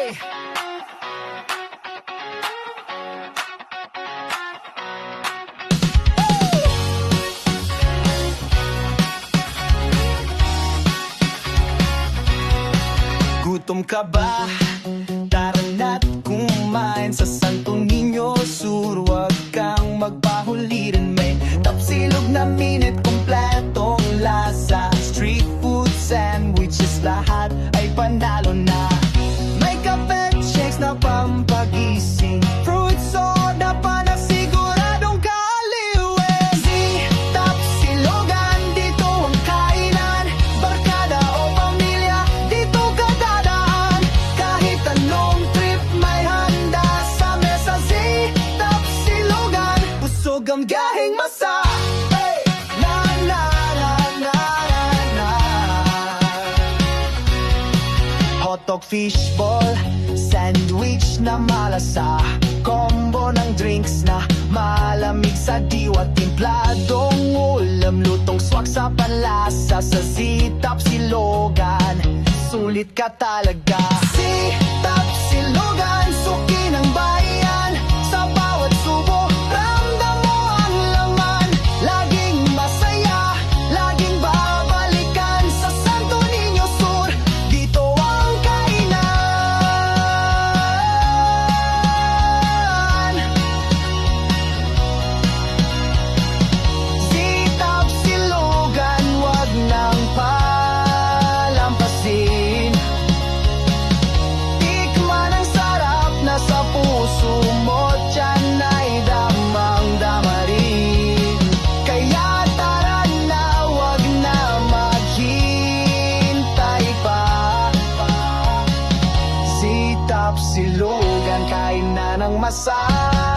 Gutom ka ba? Tara na't kumain sa Santo Niño Sur. Huwag kang magpahulirin, may tapsilog na minute, kompletong lasa. Street food, sandwiches, lahat ay panalo na. May kape, shakes na pampagising, fruit soda pa na siguradong kaaliwin. Tapsilogan, dito ang kainan. Barkada o pamilya, dito ka dadaan. Kahit anong trip, may handa sa mesa. Tapsilogan, busog ang gaheng masa. Na na na na na na. Hotdog, fishball, sandwich na malasa, combo ng drinks na malamig sa diwa, timpladong ulam, lutong swak sa panlasa. Sa Tapsilogan, sulit ka talaga. Tapsilogan, suki ng bayan. Sa bawat subo, ramdam mo ang laman. Laging masaya, laging babalikan. Sa Santo Niño Sur, dito ang kainan. Tapsilogan, wag nang palampasin. Tikman ang sarap na sa puso mo, tiyan ay damang-dama rin. Kaya tara na, wag na maghintay pa. Tapsilogan, kain na ng masarap.